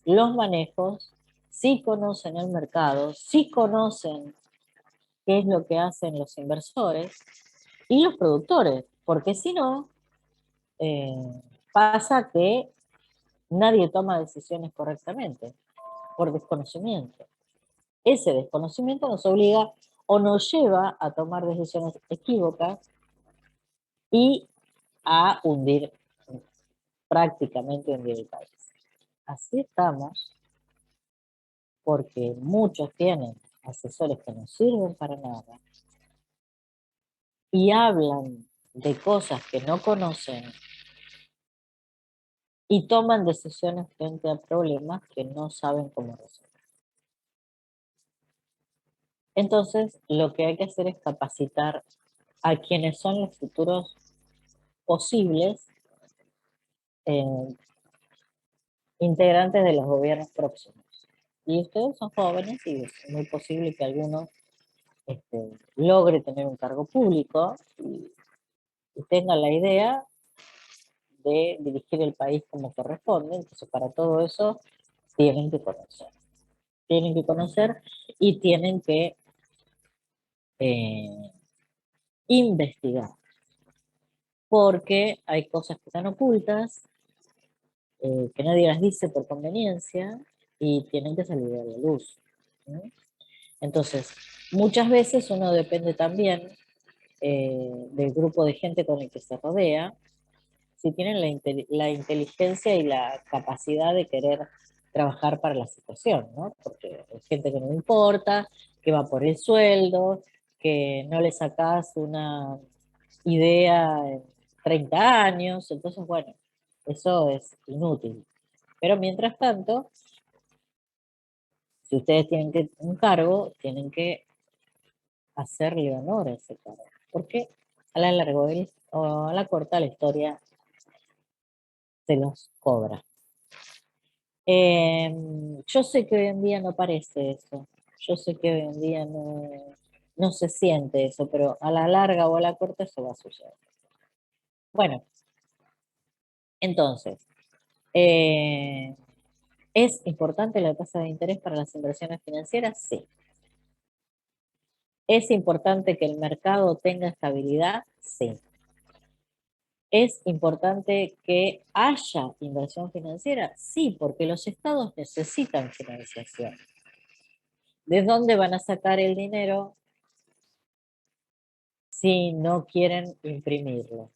[SPEAKER 1] los manejos, si conocen el mercado, si conocen qué es lo que hacen los inversores y los productores, porque si no, eh, pasa que nadie toma decisiones correctamente por desconocimiento. Ese desconocimiento nos obliga o nos lleva a tomar decisiones equívocas y a hundir, prácticamente hundir el país. Así estamos, porque muchos tienen asesores que no sirven para nada y hablan de cosas que no conocen y toman decisiones frente a problemas que no saben cómo resolver. Entonces, lo que hay que hacer es capacitar a quienes son los futuros posibles eh, integrantes de los gobiernos próximos. Y ustedes son jóvenes y es muy posible que alguno logre tener un cargo público y tenga la idea de dirigir el país como corresponde. Entonces, para todo eso tienen que conocer. Tienen que conocer y tienen que eh, investigar, porque hay cosas que están ocultas, que nadie las dice por conveniencia y tienen que salir a la luz. ¿Sí? Entonces, muchas veces uno depende también del grupo de gente con el que se rodea, si tienen la inteligencia y la capacidad de querer trabajar para la situación, ¿no? Porque hay gente que no le importa, que va por el sueldo, que no le sacás una idea en 30 años, entonces, bueno, eso es inútil. Pero mientras tanto, si ustedes tienen un cargo, tienen que hacerle honor a ese cargo, porque a la larga o a la corta la historia se los cobra. Yo sé que hoy en día no parece eso, yo sé que hoy en día no se siente eso, pero a la larga o a la corta eso va a suceder. Bueno, entonces, eh, ¿es importante la tasa de interés para las inversiones financieras? Sí. ¿Es importante que el mercado tenga estabilidad? Sí. ¿Es importante que haya inversión financiera? Sí, porque los estados necesitan financiación. ¿De dónde van a sacar el dinero si no quieren imprimirlo?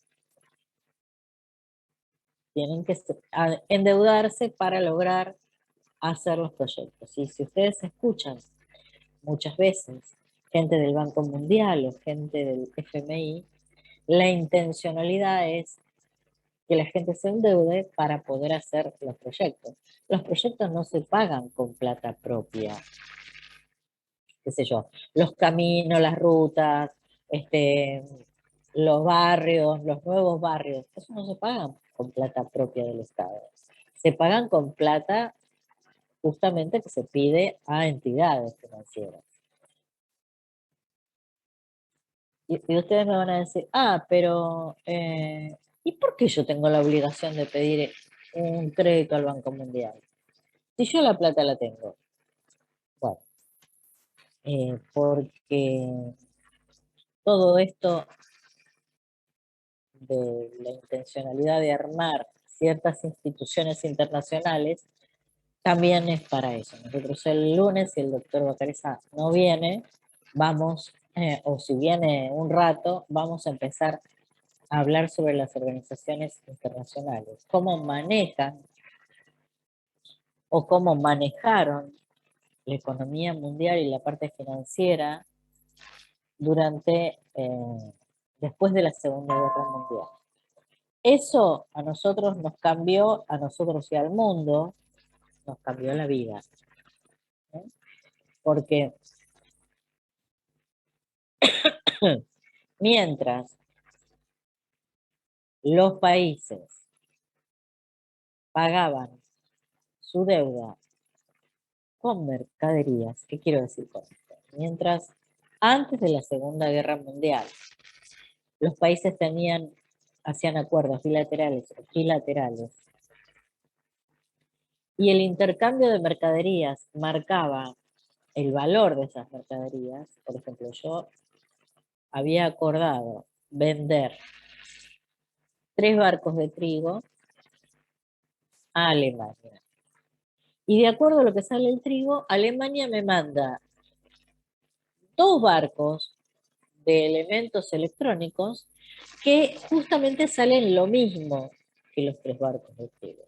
[SPEAKER 1] Tienen que endeudarse para lograr hacer los proyectos. Y si ustedes escuchan muchas veces gente del Banco Mundial o gente del FMI, la intencionalidad es que la gente se endeude para poder hacer los proyectos. Los proyectos no se pagan con plata propia, qué sé yo, los caminos, las rutas, los barrios, los nuevos barrios, eso no se pagan con plata propia del Estado. Se pagan con plata justamente que se pide a entidades financieras. Y ustedes me van a decir, pero ¿y por qué yo tengo la obligación de pedir un crédito al Banco Mundial? Si yo la plata la tengo. Bueno, porque todo esto de la intencionalidad de armar ciertas instituciones internacionales también es para eso. Nosotros el lunes, si el doctor Bacareza no viene, vamos, o si viene un rato, vamos a empezar a hablar sobre las organizaciones internacionales, cómo manejan o cómo manejaron la economía mundial y la parte financiera durante, después de la Segunda Guerra Mundial. Eso a nosotros nos cambió, a nosotros y al mundo, nos cambió la vida. ¿Eh? Porque mientras los países pagaban su deuda con mercaderías, ¿qué quiero decir con esto? Mientras antes de la Segunda Guerra Mundial los países hacían acuerdos bilaterales o trilaterales y el intercambio de mercaderías marcaba el valor de esas mercaderías. Por ejemplo, yo había acordado vender 3 barcos de trigo a Alemania. Y de acuerdo a lo que sale el trigo, Alemania me manda 2 barcos de elementos electrónicos que justamente salen lo mismo que los 3 barcos de trigo.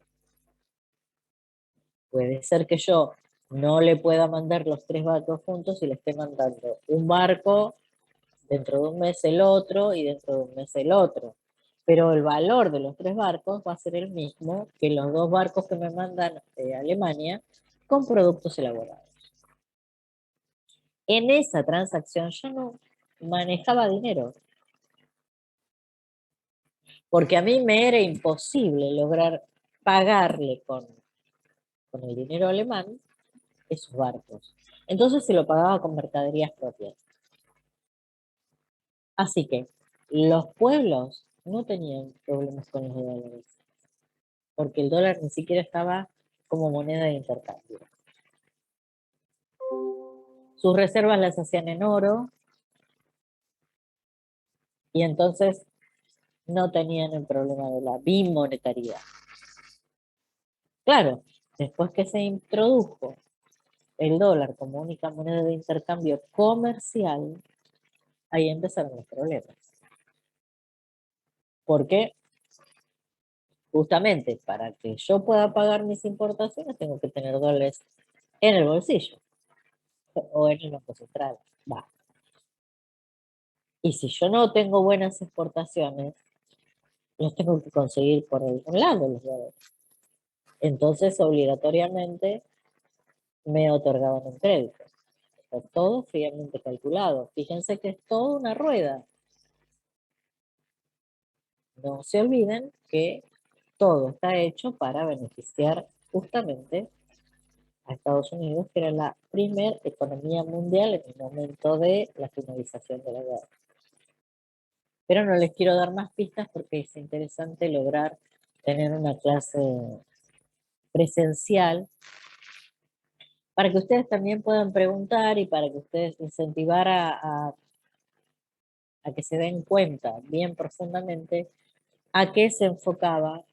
[SPEAKER 1] Puede ser que yo no le pueda mandar los 3 barcos juntos y le esté mandando un barco, dentro de un mes el otro y dentro de un mes el otro. Pero el valor de los 3 barcos va a ser el mismo que los 2 barcos que me mandan de Alemania con productos elaborados. En esa transacción yo no manejaba dinero, porque a mí me era imposible lograr pagarle con el dinero alemán esos barcos. Entonces se lo pagaba con mercaderías propias. Así que los pueblos no tenían problemas con los dólares, porque el dólar ni siquiera estaba como moneda de intercambio. Sus reservas las hacían en oro y entonces no tenían el problema de la bimonetariedad. Claro, después que se introdujo el dólar como única moneda de intercambio comercial, ahí empezaron los problemas. Porque justamente para que yo pueda pagar mis importaciones tengo que tener dólares en el bolsillo o en el Banco Central. Va. Y si yo no tengo buenas exportaciones, los tengo que conseguir por algún lado los dólares. Entonces, obligatoriamente me otorgaban un crédito. Está todo fríamente calculado. Fíjense que es toda una rueda. No se olviden que todo está hecho para beneficiar justamente a Estados Unidos, que era la primera economía mundial en el momento de la finalización de la guerra. Pero no les quiero dar más pistas porque es interesante lograr tener una clase presencial para que ustedes también puedan preguntar y para que ustedes incentivar a que se den cuenta bien profundamente a qué se enfocaba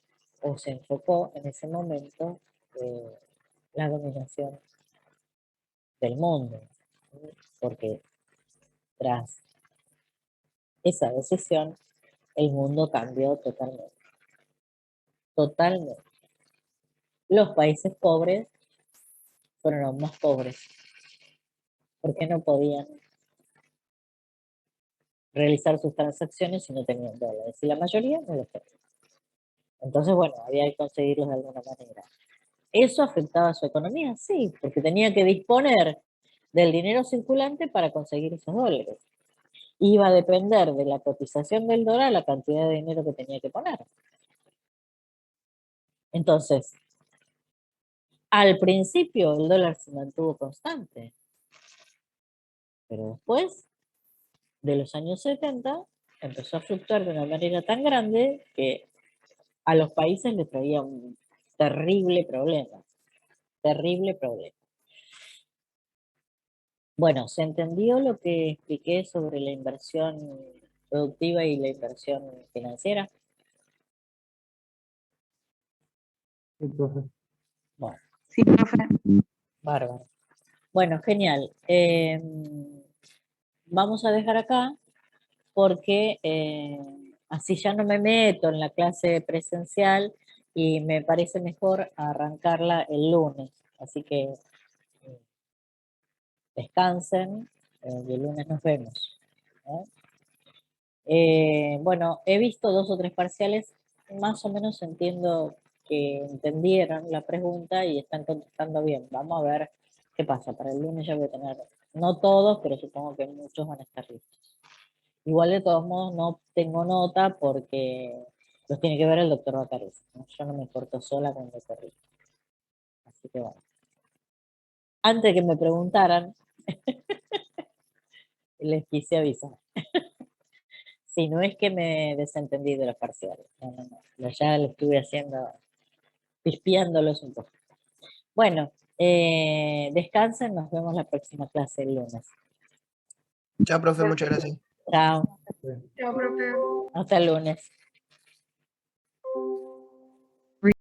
[SPEAKER 1] o se enfocó en ese momento la dominación del mundo, ¿sí? Porque tras esa decisión el mundo cambió totalmente, totalmente. Los países pobres fueron aún más pobres porque no podían realizar sus transacciones si no tenían dólares, y la mayoría no los tenía. Entonces, bueno, había que conseguirlos de alguna manera. ¿Eso afectaba a su economía? Sí, porque tenía que disponer del dinero circulante para conseguir esos dólares. Iba a depender de la cotización del dólar la cantidad de dinero que tenía que poner. Entonces, al principio el dólar se mantuvo constante, pero después de los años 70 empezó a fluctuar de una manera tan grande que a los países les traía un terrible problema, terrible problema. Bueno, ¿se entendió lo que expliqué sobre la inversión productiva y la inversión financiera?
[SPEAKER 3] Sí, profe.
[SPEAKER 1] Bueno,
[SPEAKER 2] Sí, profe.
[SPEAKER 1] bárbaro. Bueno, genial. Vamos a dejar acá porque así ya no me meto en la clase presencial y me parece mejor arrancarla el lunes. Así que descansen y el lunes nos vemos, ¿no? Bueno, he visto 2 o 3 parciales, más o menos entiendo que entendieron la pregunta y están contestando bien. Vamos a ver qué pasa. Para el lunes ya voy a tener, no todos, pero supongo que muchos van a estar listos. Igual de todos modos no tengo nota porque los tiene que ver el doctor Bacarez, ¿no? Yo no me corto sola con el doctor Rico. Así que bueno. Antes de que me preguntaran, les quise avisar. Si no es que me desentendí de los parciales. No, no, no. Ya lo estuve haciendo, pispiándolos un poco. Bueno, descansen, nos vemos la próxima clase el lunes.
[SPEAKER 4] Chao, profe, muchas gracias.
[SPEAKER 1] Chao,
[SPEAKER 3] Sí.
[SPEAKER 2] Chao, profe.
[SPEAKER 1] hasta el lunes.